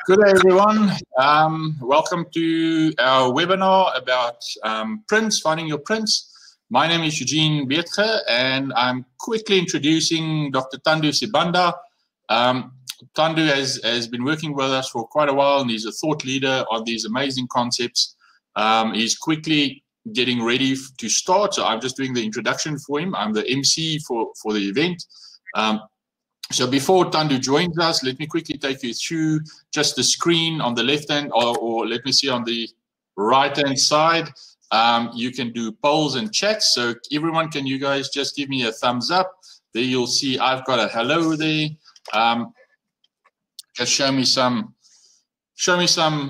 Good day, everyone. Welcome to our webinar about prints, finding your prints. My name is Eugene Beetge, and I'm quickly introducing Dr. Thando Sibanda. Thando has been working with us for quite a while, and he's a thought leader on these amazing concepts. He's quickly getting ready to start, so I'm just doing the introduction for him. I'm the MC for the event. So before Thando joins us, let me quickly take you through just the screen on the left hand, or let me see on the right hand side. You can do polls and chats. So everyone, can you guys just give me a thumbs up? There you'll see I've got a hello there. Just show me some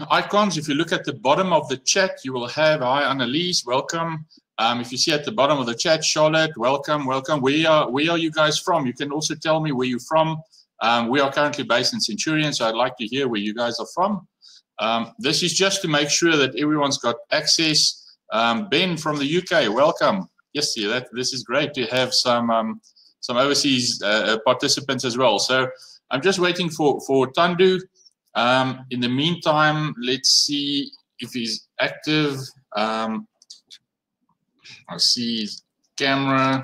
icons. If you look at the bottom of the chat, you will have hi Annalise, welcome. If you see at the bottom of the chat, Charlotte, welcome, welcome. Where are you guys from? You can also tell me where you're from. We are currently based in Centurion, so I'd like to hear where you guys are from. This is just to make sure that everyone's got access. Ben from the UK, welcome. Yes, yeah, this is great to have some overseas participants as well. So I'm just waiting for Thando. In the meantime, let's see if he's active. I see his camera.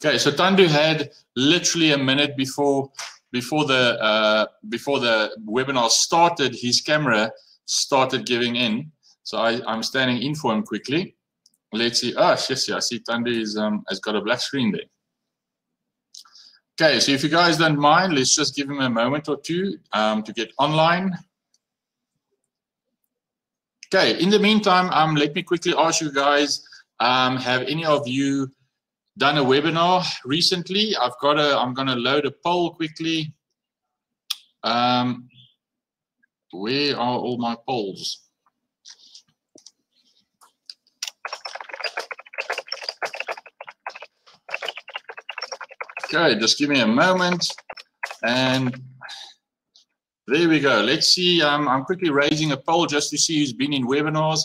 Okay, so Thando had literally a minute before the webinar started, his camera started giving in. So I'm standing in for him quickly. Let's see. Oh, yes, I see Thando has got a black screen there. Okay, so if you guys don't mind, let's just give him a moment or two to get online. Okay, in the meantime, let me quickly ask you guys, have any of you done a webinar recently? I'm gonna load a poll quickly. Where are all my polls? Okay, just give me a moment, and there we go. Let's see. I'm quickly raising a poll just to see who's been in webinars.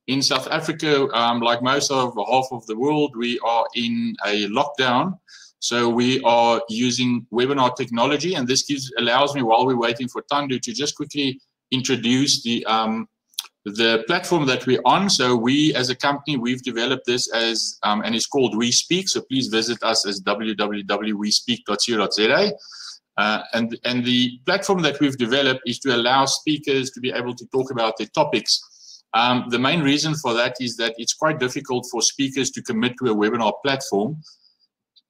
In South Africa, like most of half of the world, we are in a lockdown. So we are using webinar technology, and this allows me, while we're waiting for Thando, to just quickly introduce the platform that we're on. So we, as a company, we've developed this as, and it's called We Speak. So please visit us as www.wespeak.co.za. And the platform that we've developed is to allow speakers to be able to talk about their topics. The main reason for that is that it's quite difficult for speakers to commit to a webinar platform.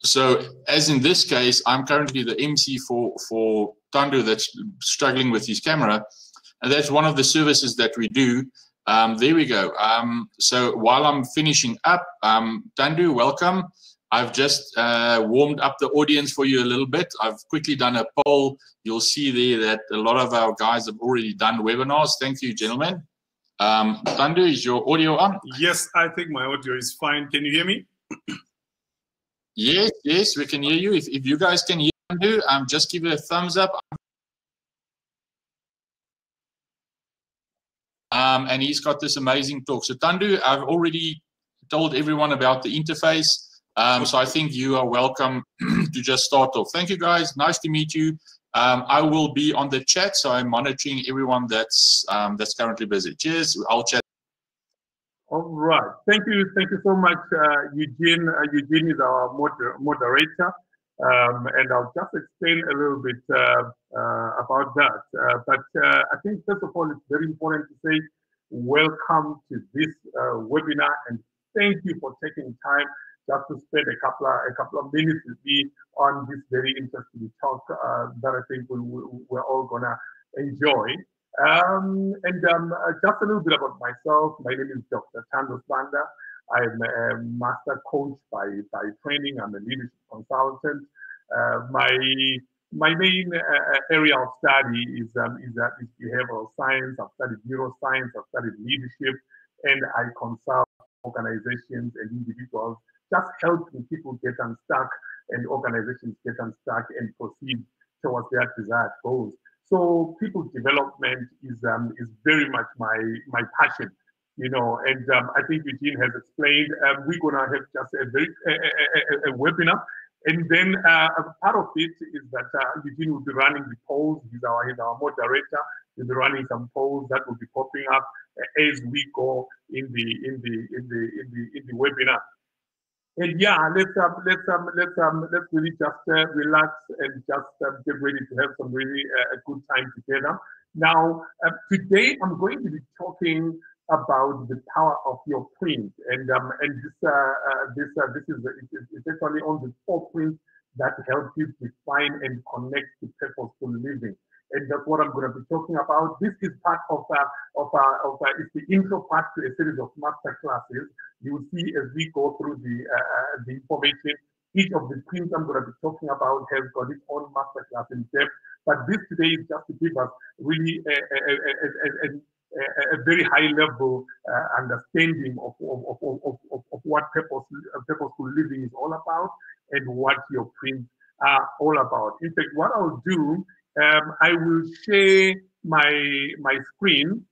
So as in this case, I'm currently the MC for Thando that's struggling with his camera. And that's one of the services that we do. There we go. So while I'm finishing up, Thando, welcome. I've just warmed up the audience for you a little bit. I've quickly done a poll. You'll see there that a lot of our guys have already done webinars. Thank you, gentlemen. Thando, is your audio on? Yes, I think my audio is fine. Can you hear me? Yes, we can hear you. If you guys can hear Thando, just give it a thumbs up. And he's got this amazing talk. So Thando, I've already told everyone about the interface. So I think you are welcome to just start off. Thank you, guys. Nice to meet you. I will be on the chat, so I'm monitoring everyone that's currently busy. Cheers. I'll chat. All right. Thank you so much, Eugene. Eugene is our moderator, and I'll just explain a little bit about that. But I think first of all, it's very important to say welcome to this webinar, and thank you for taking time just to spend a couple of minutes with me on this very interesting talk that I think we're all gonna enjoy. Just a little bit about myself. My name is Dr. Thando Sibanda. I'm a master coach by training. I'm a leadership consultant. My main area of study is behavioral science. I've studied neuroscience. I've studied leadership, and I consult organizations and individuals, just helping people get unstuck and organizations get unstuck and proceed towards their desired goals. So people development is very much my passion, you know. And I think Eugene has explained. We're gonna have just a webinar, and then part of it is that Eugene will be running the polls. He's our moderator. We'll be running some polls that will be popping up as we go in the webinar. And yeah, let's really just relax and just get ready to have some really a good time together. Now, today I'm going to be talking about the power of your print, and this is it's actually on the 4 prints that help you define and connect to purposeful living. And that's what I'm going to be talking about. This is part of it's the intro part to a series of master classes. You will see as we go through the information, each of the prints I'm going to be talking about has got its own master class in depth. But this today is just to give us really a very high level understanding of what purposeful living is all about and what your prints are all about. In fact, what I'll do, I will share my screen.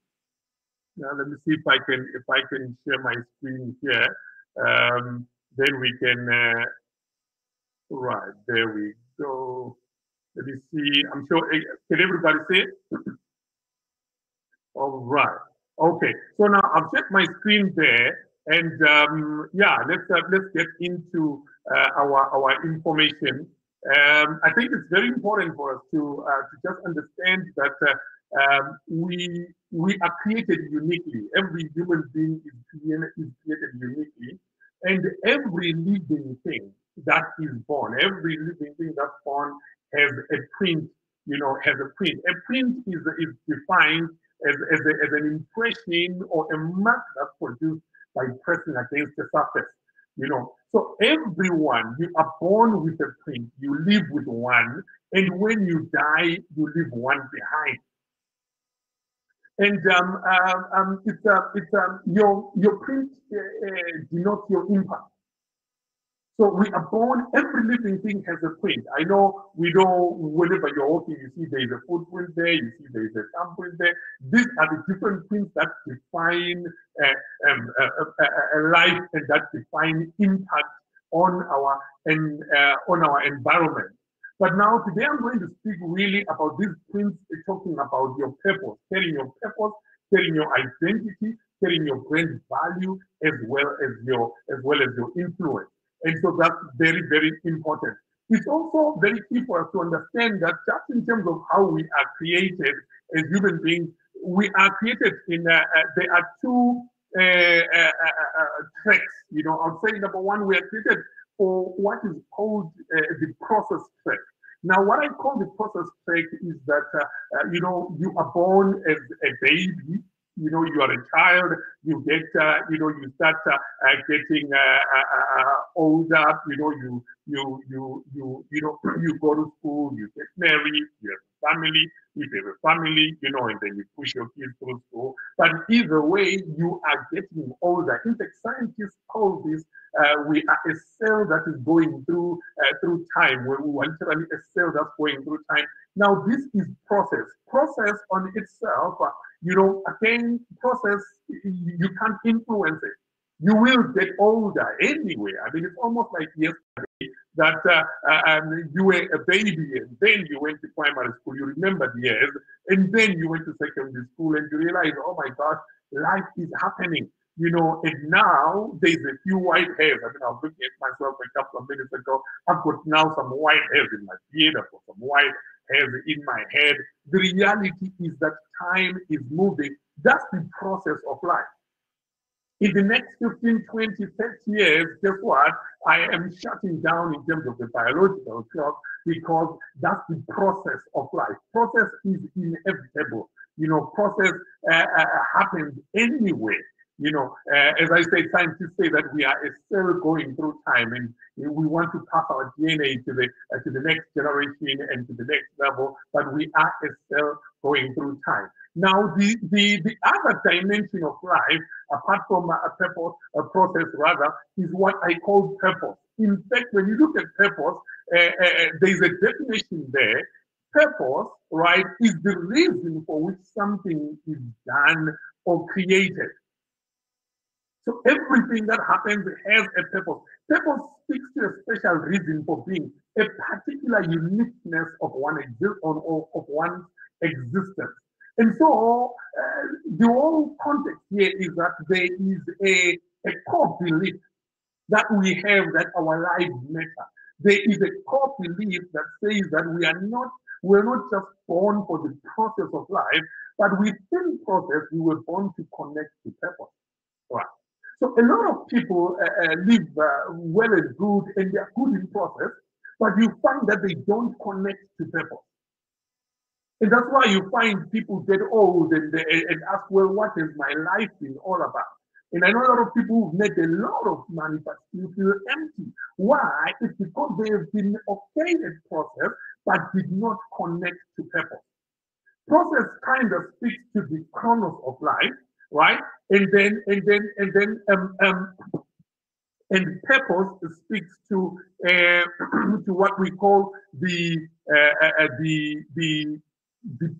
Now let me see if I can share my screen here. Then we can right, there we go. Let me see. I'm sure, can everybody see it? All right. Okay. So now I've set my screen there, and yeah, let's get into our information. I think it's very important for us to just understand that we are created uniquely. Every human being is created uniquely, and every living thing that is born, every living thing that's born has a print. Has a print. A print is defined as an impression or a mark that's produced by pressing against the surface. So everyone, you are born with a print, you live with one, and when you die, you leave one behind. And your print denotes your impact. So we are born, every living thing has a print. I know whenever you're walking, you see there is a footprint there, you see there is a thumbprint there. These are the different prints that define a life and that define impact on our environment. But now today I'm going to speak really about these prints, talking about your purpose, carrying your purpose, carrying your identity, carrying your brand value, as well as your influence. And so that's very, very important. It's also very key for us to understand that just in terms of how we are created as human beings, we are created in, there are two tracks. I'll say number one, we are created for what is called the process track. Now, what I call the process track is that, you are born as a baby. You are a child, you get, you start getting older, you go to school, you get married, you have a family, if you have a family, and then you push your kids through school. But either way, you are getting older. In fact, scientists call this, we are a cell that is going through time. We literally a cell that's going through time. Now, this is process. Process on itself, again, process, you can't influence it. You will get older anyway. I mean, it's almost like yesterday that you were a baby and then you went to primary school. You remember the years, and then you went to secondary school and you realize, oh my gosh, life is happening. And now there's a few white hairs. I mean, I was looking at myself a couple of minutes ago. I've got now some white hairs in my beard. I've got some white hairs in my head. The reality is that time is moving. That's the process of life. In the next 15, 20, 30 years, guess what? I am shutting down in terms of the biological clock because that's the process of life. Process is inevitable. Process happens anyway. As I say, scientists say that we are a cell going through time, and we want to pass our DNA to the next generation and to the next level, but we are a cell going through time. Now, the other dimension of life, apart from a purpose, a process rather, is what I call purpose. In fact, when you look at purpose, there's a definition there. Purpose, right, is the reason for which something is done or created. So everything that happens has a purpose. Purpose speaks to a special reason for being, a particular uniqueness of one's existence. And so the whole context here is that there is a core belief that we have that our lives matter. There is a core belief that says that we're not just born for the process of life, but within process we were born to connect to purpose. Right. So a lot of people live well and good, and they are good in process, but you find that they don't connect to purpose. And that's why you find people get old and ask, well, what has my life been all about? And I know a lot of people who've made a lot of money but still feel empty. Why? It's because they have been okay at process but did not connect to purpose. Process kind of speaks to the chronos of life, right? And purpose speaks to to what we call the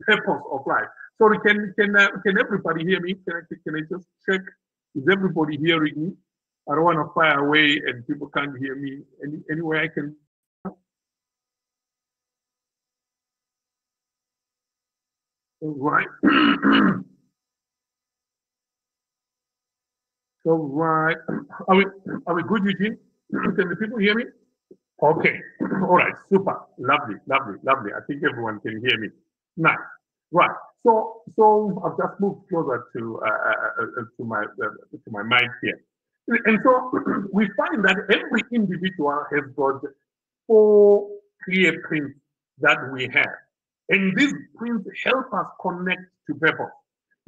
purpose of life. Sorry, can everybody hear me? Can I just check? Is everybody hearing me? I don't want to fire away and people can't hear me. Any way I can? All right. So right. Are we good, Eugene? Can the people hear me? Okay. All right. Super. Lovely. I think everyone can hear me. Nice. Right. So I've just moved closer to my mic here, and so we find that every individual has got 4 clear prints that we have, and these prints help us connect to purpose.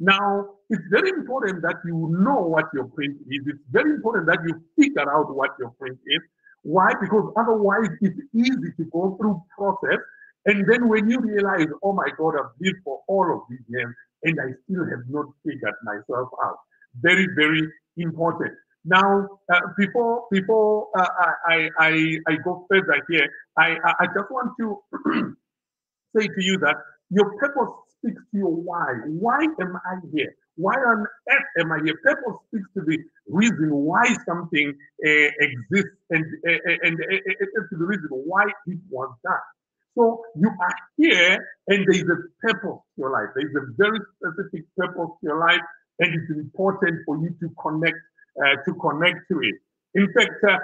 Now, it's very important that you know what your print is. It's very important that you figure out what your print is. Why? Because otherwise, it's easy to go through process. And then when you realize, oh my God, I've lived for all of these years and I still have not figured myself out. Very, very important. Now, before I go further here, I just want to say to you that your purpose speaks to your why. Why am I here? Why on earth am I here? Purpose speaks to the reason why something exists and to the reason why it was done. So you are here and there is a purpose to your life. There is a very specific purpose to your life, and it's important for you to connect to it. In fact, as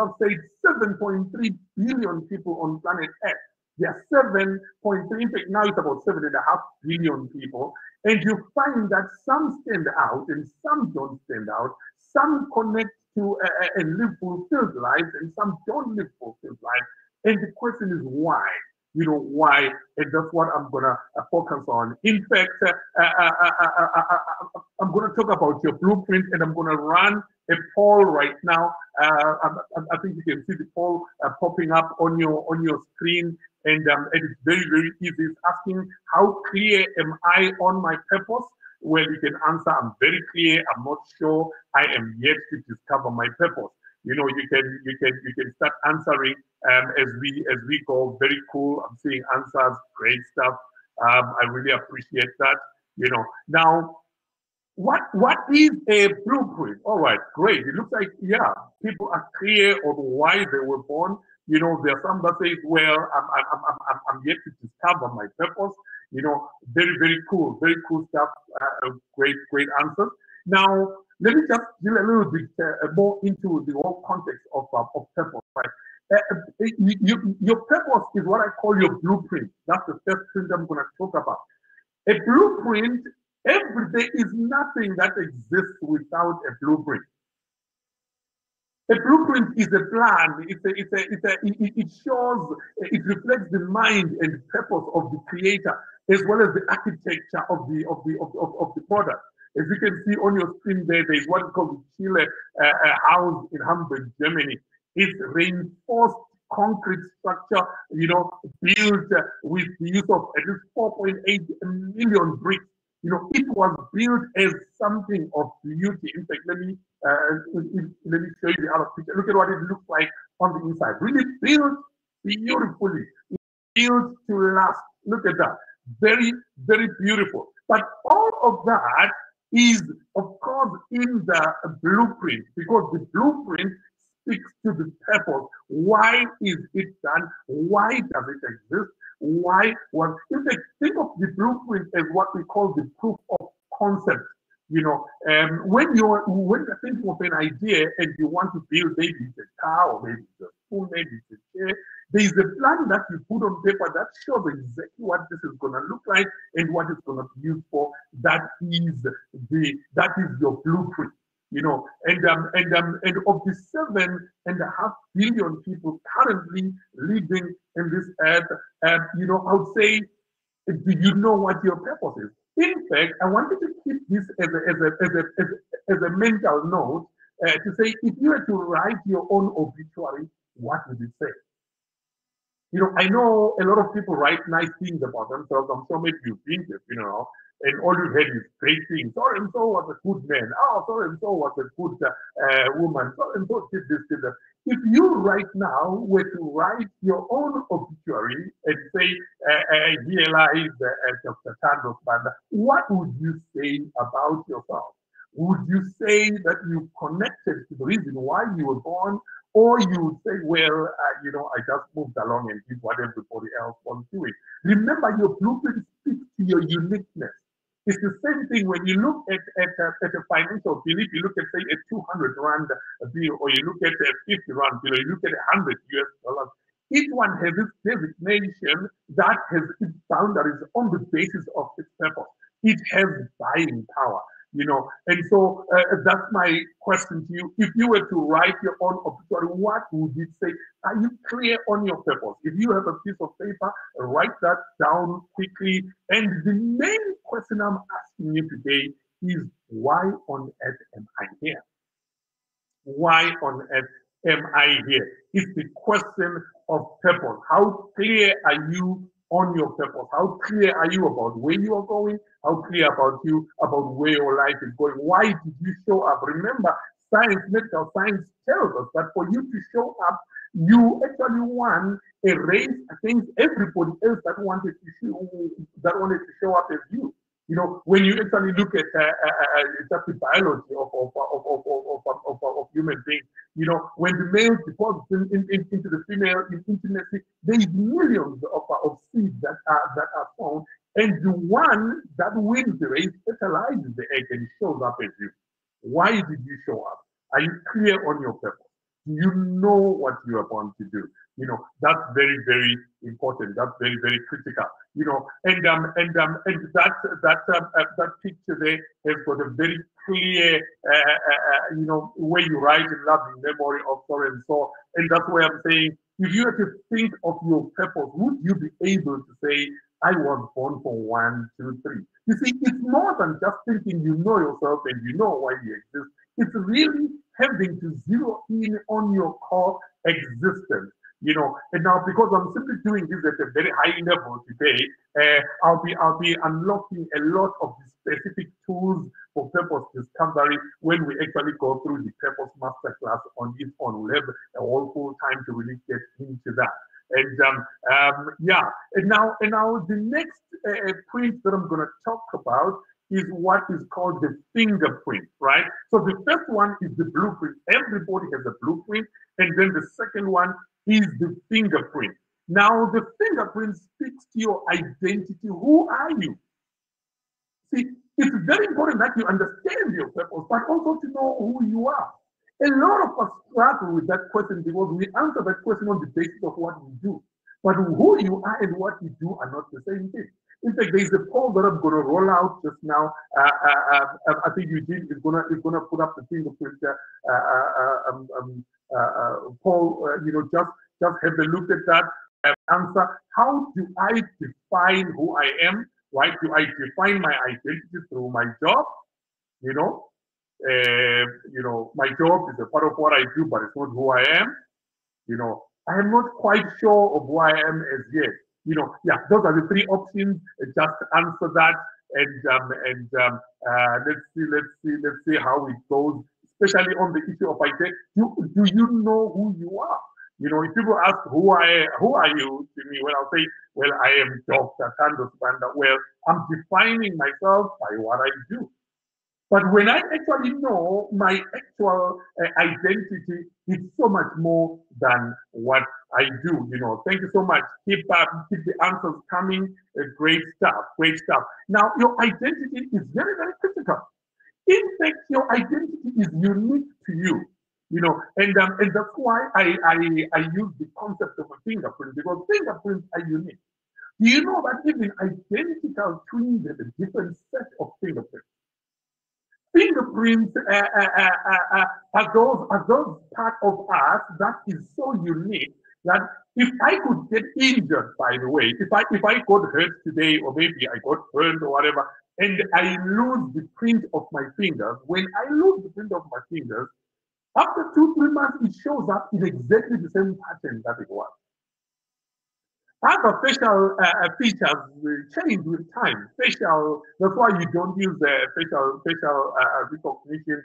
I've said, 7.3 billion people on planet Earth. There are 7.3, in fact, now it's about 7.5 billion people. And you find that some stand out and some don't stand out. Some connect to and live fulfilled lives, and some don't live fulfilled lives. And the question is why? You know, why? And that's what I'm going to focus on. In fact, I'm going to talk about your blueprint, and I'm going to run a poll right now. I think you can see the poll popping up on your screen. And it's very, very easy. It's asking, how clear am I on my purpose? Well, you can answer, I'm very clear. I'm not sure. I am yet to discover my purpose. You know, you can start answering as we go. Very cool. I'm seeing answers. Great stuff. I really appreciate that. You know, now what is a blueprint? All right, great. It looks like, yeah, people are clear on why they were born. You know, there are some that say, well, I'm yet to discover my purpose. You know, very, very cool stuff. Great answers. Now, let me just drill a little bit more into the whole context of purpose. Right? Your purpose is what I call your blueprint. That's the first thing I'm going to talk about. A blueprint, every day is nothing that exists without a blueprint. A blueprint is a plan. It shows, it reflects the mind and purpose of the creator, as well as the architecture of the product. As you can see on your screen there is what is called the Chile house in Hamburg, Germany. It's reinforced concrete structure, you know, built with the use of at least 4.8 million bricks. You know, it was built as something of beauty. In fact, let me show you the other picture. Look at what it looks like on the inside. Really built beautifully, built to last. Look at that. Very, very beautiful. But all of that is, of course, in the blueprint, because the blueprint speaks to the purpose. Why is it done? Why does it exist? Why? Well, in fact, think of the blueprint as what we call the proof of concept. When you're thinking of an idea and you want to build, maybe it's a car, or maybe it's a spoon, maybe it's a chair, there is a plan that you put on paper that shows exactly what this is going to look like and what it's going to be used for. That is your blueprint. And of the 7.5 billion people currently living in this earth, I would say, do you know what your purpose is? In fact, I wanted to keep this as a mental note to say, if you were to write your own obituary, what would it say? I know a lot of people write nice things about themselves. I'm sure maybe you've been there, and all you heard is great things. So and so was a good man. Oh, so and so was a good woman. So and so did this, did that. If you right now were to write your own obituary and say, here lies Dr. Thando Sibanda, what would you say about yourself? Would you say that you connected to the reason why you were born? Or you would say, well, I just moved along and did what everybody else was doing. Remember, your blueprint speaks to your uniqueness. It's the same thing when you look at a financial bill. If you look at, say, a 200 Rand bill, or you look at a 50 Rand bill, or you look at 100 US dollars, each one has its designation that has its boundaries on the basis of its purpose. It has buying power. And so that's my question to you. If you were to write your own obituary, what would it say? Are you clear on your purpose? If you have a piece of paper, write that down quickly. And the main question I'm asking you today is, why on earth am I here? Why on earth am I here? It's the question of purpose. How clear are you on your purpose? How clear are you about where you are going? How clear about where your life is going? Why did you show up? Remember, medical science tells us that for you to show up, you actually won a race against everybody else that wanted to show up as you. When you actually look at just the biology of human beings, when the male deposits into the female in intimacy, there is millions of seeds that are found, and the one that wins the race fertilizes the egg and shows up as you. Why did you show up? Are you clear on your purpose? Do you know what you are born to do? That's very, very important. That's very, very critical. And that picture there has got a very clear, where you write in loving memory of so and so. And that's why I'm saying, if you were to think of your purpose, would you be able to say, I was born for 1, 2, 3? You see, it's more than just thinking you know yourself and you know why you exist. It's really having to zero in on your core existence. And now, because I'm simply doing this at a very high level today, I'll be unlocking a lot of the specific tools for purpose discovery when we actually go through the purpose masterclass on its own. We'll have a whole full time to really get into that. And now the next print that I'm going to talk about is what is called the fingerprint, right? So the first one is the blueprint. Everybody has a blueprint. And then the second one is the fingerprint. Now, the fingerprint speaks to your identity. Who are you? See, it's very important that you understand your purpose, but also to know who you are. A lot of us struggle with that question because we answer that question on the basis of what we do. But who you are and what you do are not the same thing. In fact, there's a poll that I'm going to roll out just now. I think Eugene is going to put up the fingerprint poll. Just have a look at that answer. How do I define who I am? Why do I define my identity through my job? My job is a part of what I do, but it's not who I am. I am not quite sure of who I am as yet. Those are the three options. Just answer that, and let's see how it goes. Especially on the issue of identity. Do you know who you are? If people ask who are you to me, well, I'll say, well, I am Dr. Thando Sibanda. Well, I'm defining myself by what I do. But when I actually know my actual identity, It's so much more than what I do. Thank you so much. Keep the answers coming. Great stuff. Great stuff. Now, your identity is very, very critical. In fact, your identity is unique to you. And that's why I use the concept of a fingerprint, because fingerprints are unique. Do you know that even identical twins have a different set of fingerprints? Fingerprints are those part of us that is so unique that if I could get injured, by the way, if I got hurt today, or maybe I got burned or whatever, and I lose the print of my fingers, when I lose the print of my fingers, after 2-3 months, it shows up in exactly the same pattern that it was. Other facial features change with time. That's why you don't use facial recognition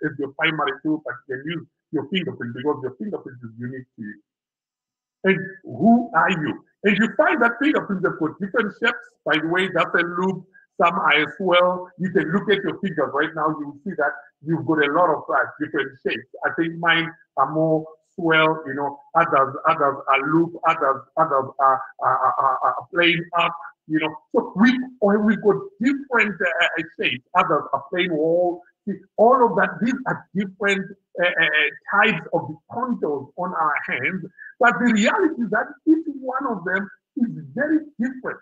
as your primary tool, but you can use your fingerprint, because your fingerprint is unique to you. And who are you? And you find that fingerprints have got different shapes. By the way, that's a loop. Some are as well. You can look at your fingers right now. You will see that you've got a lot of different shapes. I think mine are more swell. Others are loop. Others are plain up. So we've got different shapes. Others are plain wall. See, all of that. These are different types of the contours on our hands. But the reality is that each one of them is very different.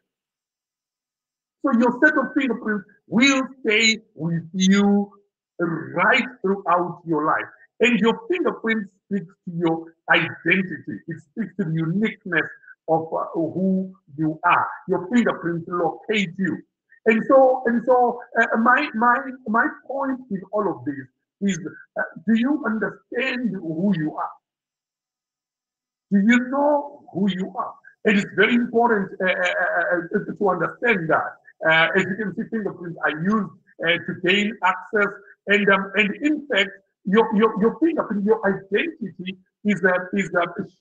So your set of fingerprints will stay with you right throughout your life. And your fingerprint speaks to your identity. It speaks to the uniqueness of who you are. Your fingerprints locate you. And so my point in all of this is, do you understand who you are? Do you know who you are? And it's very important to understand that. As you can see, fingerprints are used to gain access, and in fact, your fingerprint, your identity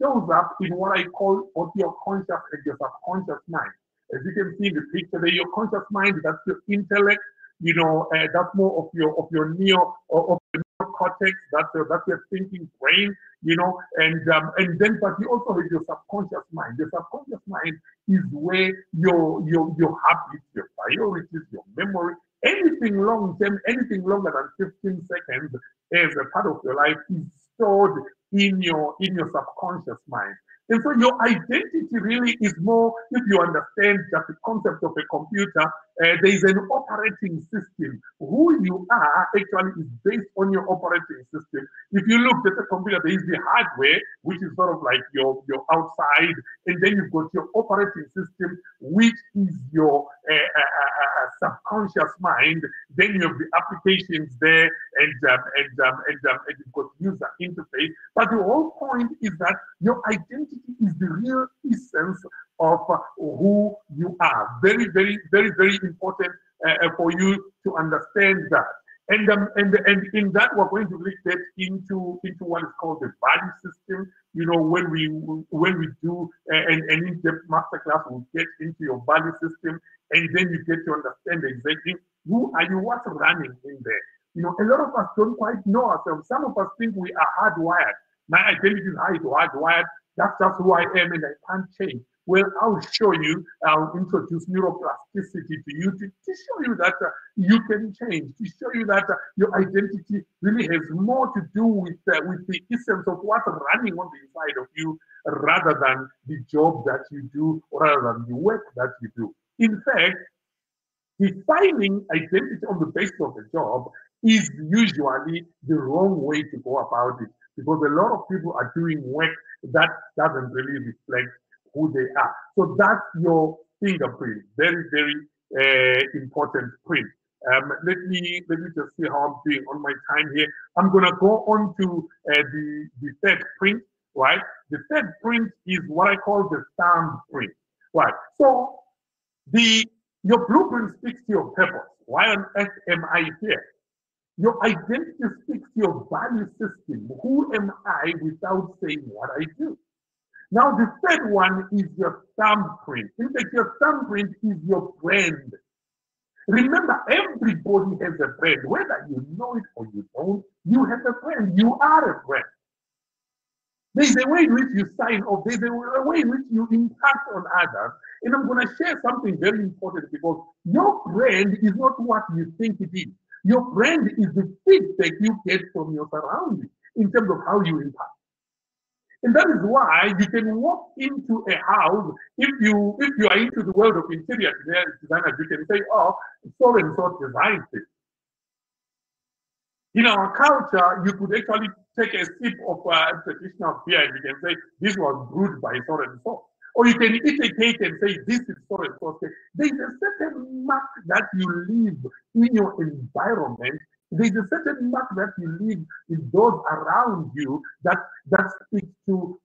shows up in what I call both your conscious and your subconscious mind. As you can see in the picture there, your conscious mind, that's your intellect. That's more of your neocortex. That's your thinking brain. And then, but you also have your subconscious mind. Your subconscious mind is where your habits, your priorities, your memory, anything long term, anything longer than 15 seconds as a part of your life is stored in your subconscious mind. And so your identity really is more, if you understand just the concept of a computer, there is an operating system. Who you are actually is based on your operating system. If you look at the computer, there is the hardware, which is sort of like your outside, and then you've got your operating system, which is your subconscious mind. Then you have the applications there, and you've got user interface. But the whole point is that your identity is the real essence of who you are. Very, very, very, very important for you to understand that. And in that, we're going to really get into what is called the value system. When we do an in-depth masterclass, we'll get into your value system, and then you get to understand exactly who are you, what's running in there. A lot of us don't quite know ourselves. Some of us think we are hardwired. My identity is hardwired. That's just who I am, and I can't change. Well, I'll show you, I'll introduce neuroplasticity to you to show you that you can change, to show you that your identity really has more to do with the essence of what's running on the inside of you, rather than the job that you do, or rather than the work that you do. In fact, defining identity on the basis of a job is usually the wrong way to go about it, because a lot of people are doing work that doesn't really reflect who they are. So that's your fingerprint. Very, very important print. Let me just see how I'm doing on my time here. I'm gonna go on to the third print, right? The third print is what I call the thumbprint, right? So your blueprint speaks to your purpose. Why on earth am I here? Your identity speaks to your value system. Who am I without saying what I do? Now, the third one is your thumbprint. In fact, your thumbprint is your brand. Remember, everybody has a brand. Whether you know it or you don't, you have a brand. You are a brand. There's a way in which you sign off. There's a way in which you impact on others. And I'm going to share something very important, because your brand is not what you think it is. Your brand is the feedback you get from your surroundings in terms of how you impact. And that is why you can walk into a house, if you are into the world of interior designers, you can say, oh, so and so designed it. In our culture, you could actually take a sip of traditional beer and you can say, this was brewed by so and so. Or you can eat a cake and say, this is so and so. There's a certain mark that you leave in your environment. There's a certain mark that you leave with those around you that speaks to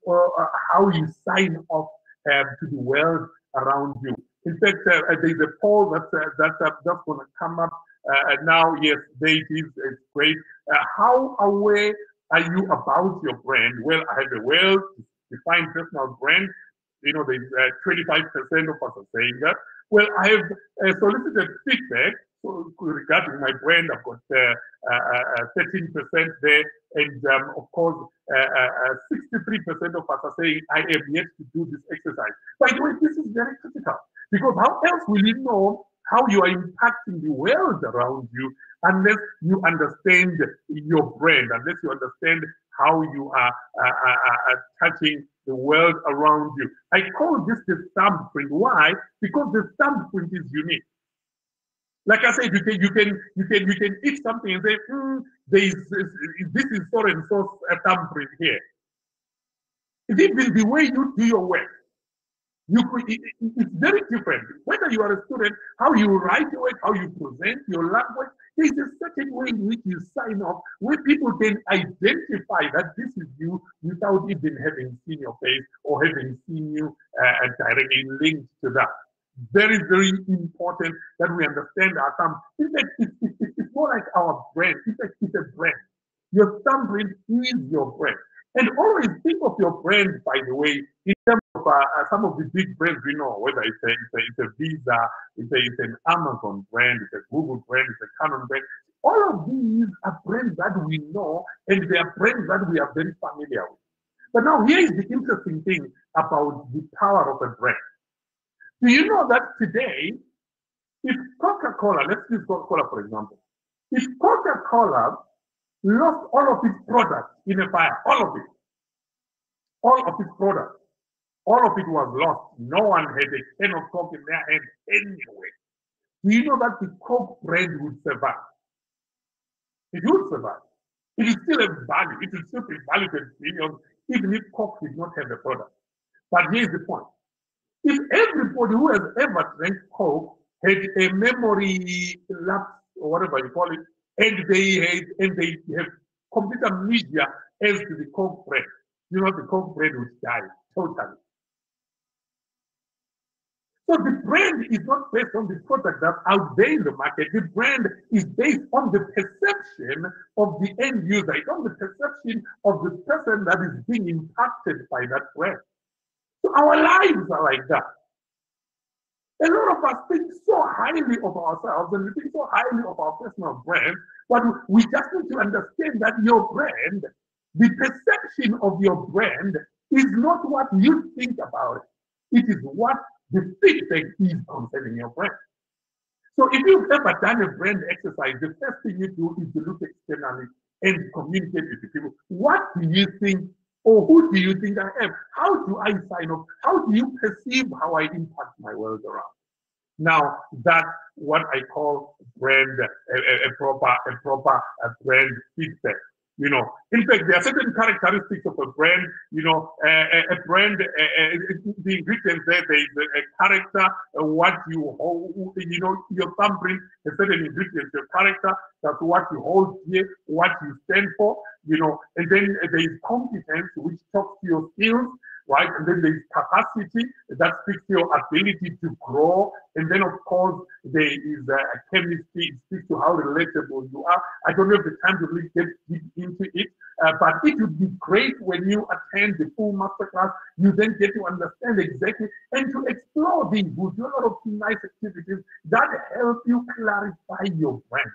how you sign off to the world around you. In fact, there's a poll that's going to come up now. Yes, there it is. It's great. How aware are you about your brand? Well, I have a well-defined personal brand. You know, there's 25% of us are saying that. Well, I have solicited feedback regarding my brand. I've got 13% there, and of course, 63% of us are saying I have yet to do this exercise. By the way, this is very critical, because how else will you know how you are impacting the world around you unless you understand your brand, unless you understand how you are touching the world around you. I call this the thumbprint. Why? Because the thumbprint is unique. Like I said, you can eat something and say, this is so and so a thumbprint here. It's even the way you do your work. It's very different. Whether you are a student, how you write your work, how you present your language, there's a certain way in which you sign off, where people can identify that this is you without even having seen your face or having seen you directly linked to that. Very, very important that we understand our thumb. In fact, it's more like our brand. In fact, it's a brand. Your thumbprint is your brand. And always think of your brand, by the way, in terms of some of the big brands we know, whether it's a Visa, it's an Amazon brand, it's a Google brand, it's a Canon brand. All of these are brands that we know, and they are brands that we are very familiar with. But now here is the interesting thing about the power of a brand. Do you know that today, if Coca-Cola, let's use Coca-Cola for example, if Coca-Cola lost all of its products in a fire, all of its products, all of it was lost. No one had a can of Coke in their hand anyway. Do you know that the Coke brand would survive? It would survive. It is still a value. It will still be valued at billions, even if Coke did not have the product. But here's the point. If everybody who has ever drank Coke had a memory lapse or whatever you call it, and they have complete amnesia as to the Coke brand, you know, the Coke brand would die totally. So the brand is not based on the product that's out there in the market. The brand is based on the perception of the end user. It's on the perception of the person that is being impacted by that brand. So our lives are like that. A lot of us think so highly of ourselves and we think so highly of our personal brand, but we just need to understand that your brand, the perception of your brand is not what you think about it. It is what the feedback is concerning your brand. So if you've ever done a brand exercise, the first thing you do is to look externally and communicate with the people. What do you think, or who do you think I am? How do I sign up? How do you perceive how I impact my world around? Now, that's what I call brand, a proper brand feedback. You know, in fact, there are certain characteristics of a brand. You know, a brand, the ingredients there is a character, what you hold, you know, your thumbprint, a certain ingredients, your character, that's what you hold here, what you stand for, you know, and then there is competence, which talks to your skills, right? And then there's capacity, that speaks to your ability to grow. And then, of course, there is chemistry, it speaks to how relatable you are. I don't have the time to really get deep into it, but it would be great when you attend the full masterclass. You then get to understand exactly and to explore these. We'll do a lot of nice activities that help you clarify your brand.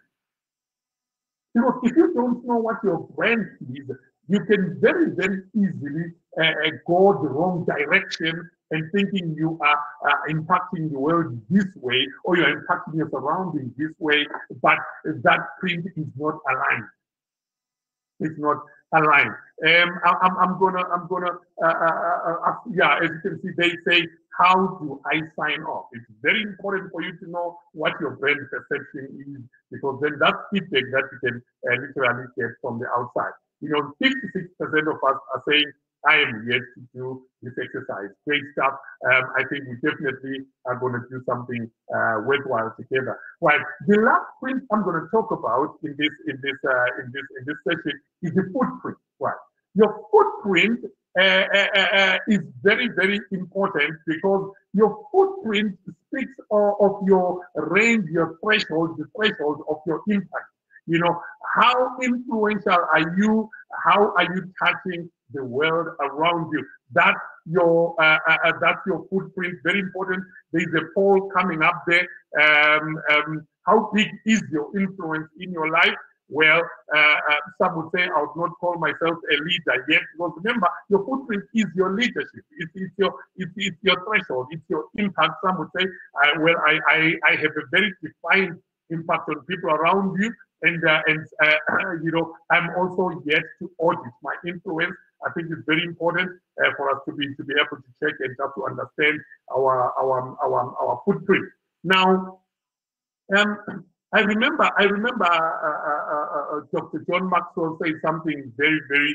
Because if you don't know what your brand is, you can very, very easily go the wrong direction and thinking you are impacting the world this way, or you're impacting your surroundings this way, but that print is not aligned. It's not aligned. Yeah, as you can see, they say, how do I sign off? It's very important for you to know what your brand perception is, because then that's feedback that you can literally get from the outside. 56% of us are saying, I am yet to do this exercise. Great stuff. I think we definitely are going to do something worthwhile together. Right. The last print I'm going to talk about in this session is the footprint. Right. Your footprint is very, very important, because your footprint speaks of your range, your threshold, the threshold of your impact. How influential are you? How are you touching the world around you? That's your footprint. Very important. There's a poll coming up there. How big is your influence in your life? Well, some would say I would not call myself a leader yet, because remember, your footprint is your leadership. It's your threshold. It's your impact. Some would say, I have a very defined impact on people around you, and I'm also yet to audit my influence. I think it's very important for us to be able to check and just to understand our footprint. Now, I remember Dr. John Maxwell said something very, very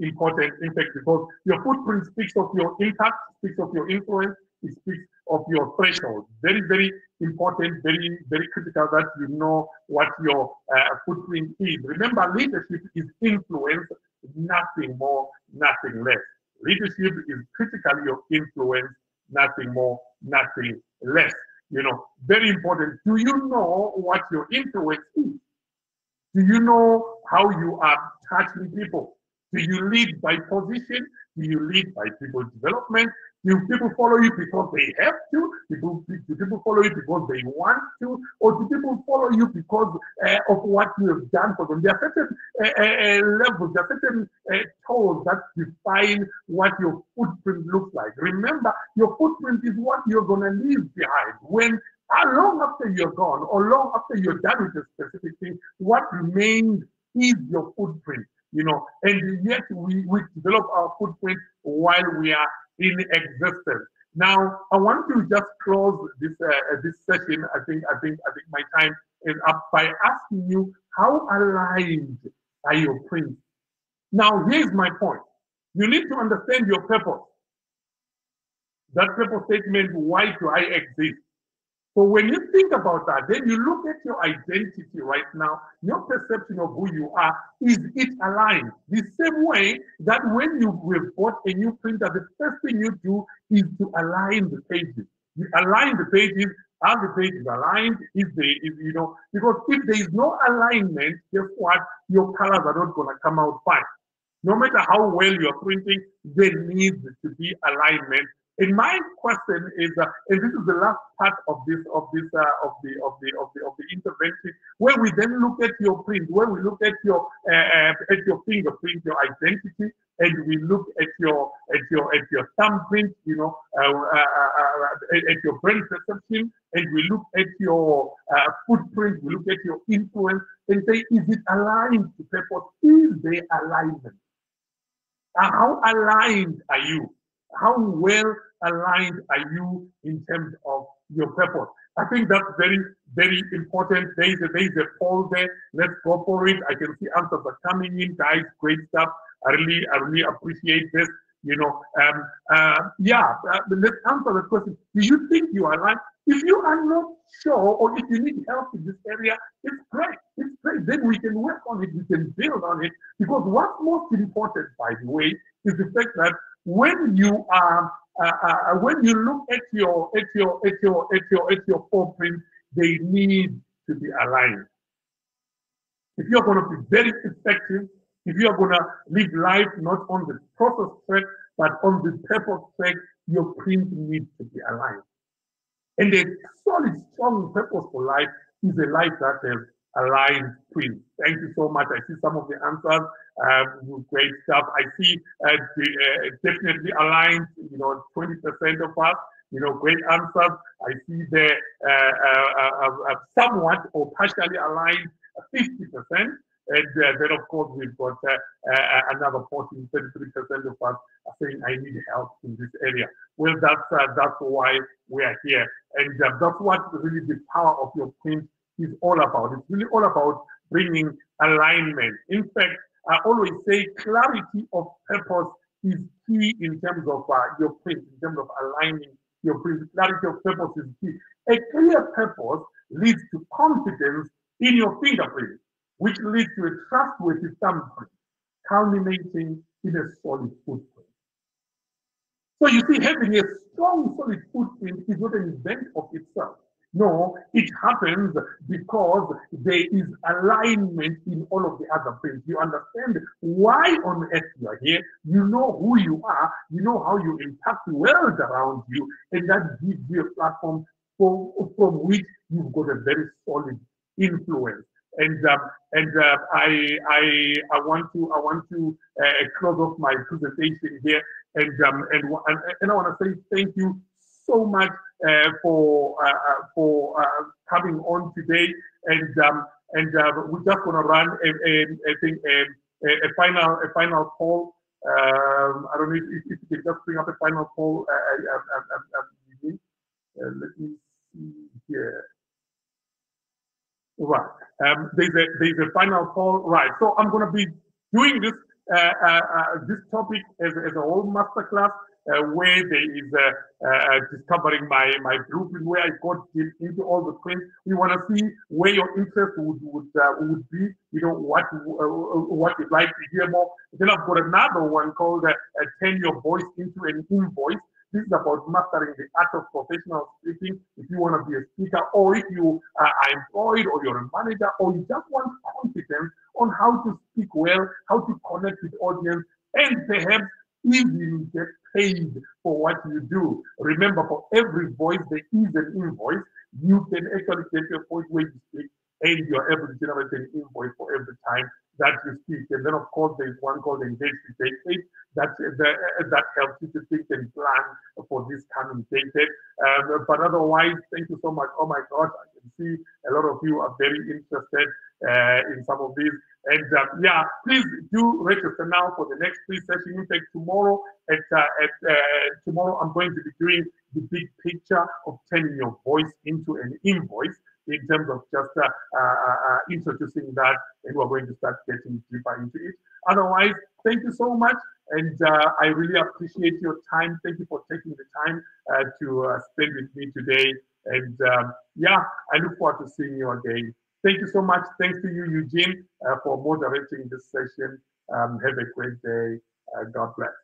important, in fact, because your footprint speaks of your impact, speaks of your influence, it speaks of your threshold. Very, very important, very, very critical that you know what your footprint is. Remember, leadership is influence, nothing more, nothing less. Leadership is critically your influence, nothing more, nothing less. Very important. Do you know what your influence is? Do you know how you are touching people? Do you lead by position? Do you lead by people development? Do people follow you because they have to? Do people follow you because they want to? Or do people follow you because of what you have done for them? There are certain levels, there are certain tools that define what your footprint looks like. Remember, your footprint is what you're going to leave behind. When long after you're gone, or long after you're done with a specific thing, what remains is your footprint. And yet we develop our footprint while we are in existence. Now, I want to just close this session. I think my time is up by asking you, how aligned are your prints? Now, here's my point. You need to understand your purpose. That purpose statement, why do I exist? So when you think about that, then you look at your identity right now, your perception of who you are, is it aligned? The same way that when you bought a new printer, the first thing you do is to align the pages. You align the pages, are the pages aligned? Because if there is no alignment, guess what? Your colors are not going to come out fine. No matter how well you're printing, there needs to be alignment. And my question is, and this is the last part of the intervention, where we then look at your print, where we look at your fingerprint, your identity, and we look at your thumbprint, at your brand perception, and we look at your footprint, we look at your influence, and say, is it aligned to purpose? Is there alignment? How aligned are you? How well aligned are you in terms of your purpose? I think that's very, very important. There is a poll there. Let's go for it. I can see answers are coming in, guys. Great stuff. I really appreciate this. Let's answer the question. Do you think you are aligned? If you are not sure, or if you need help in this area, it's great. It's great. Then we can work on it. We can build on it. Because what's most important, by the way, is the fact that when you are when you look at your four prints, they need to be aligned. If you're going to be very effective, if you're going to live life not on the process track, but on the purpose track, your print needs to be aligned. And a solid, strong, purposeful life is a life that has aligned print. Thank you so much. I see some of the answers. Great stuff. I see definitely aligned, 20% of us, great answers. I see the somewhat or partially aligned 50%. And then, of course, we've got another 33% of us are saying, I need help in this area. Well, that's why we are here. And that's what really the power of your print is all about. It's really all about bringing alignment. In fact, I always say clarity of purpose is key in terms of your print, in terms of aligning your print. Clarity of purpose is key. A clear purpose leads to confidence in your fingerprint, which leads to a trustworthy thumbprint, culminating in a solid footprint. So you see, having a strong, solid footprint is not an event of itself. No, it happens because there is alignment in all of the other prints. You understand why on earth you are here. You know who you are. You know how you impact the world around you, and that gives you a platform from which you've got a very solid influence. And I want to close off my presentation here, and I want to say thank you so much for coming on today, and we're just going to run a final poll. I don't know if you can just bring up a final poll. Let me see here. Right. There's a final poll. Right. So I'm going to be doing this this topic as a whole masterclass where there is discovering my group and where I got into all the prints. We want to see where your interest would be. What you'd like to hear more. Then I've got another one called "Turn Your Voice into an Invoice." This is about mastering the art of professional speaking. If you want to be a speaker, or if you are employed, or you're a manager, or you just want confidence on how to speak well, how to connect with audience, and perhaps even get paid for what you do. Remember, for every voice, there is an invoice. You can actually get your voice where you speak, and you're able to generate an invoice for every time that you speak. And then, of course, there's one called Engage to Take It that helps you to think and plan for this coming decade. But otherwise, thank you so much. Oh my God, I can see a lot of you are very interested in some of these. And yeah, please do register now for the next free session. In fact, tomorrow tomorrow I'm going to be doing the big picture of turning your voice into an invoice, in terms of just introducing that, and we're going to start getting deeper into it. Otherwise, thank you so much, and I really appreciate your time. Thank you for taking the time to spend with me today, and yeah, I look forward to seeing you again. Thank you so much. Thanks to you, Eugene, for moderating this session. Have a great day. God bless.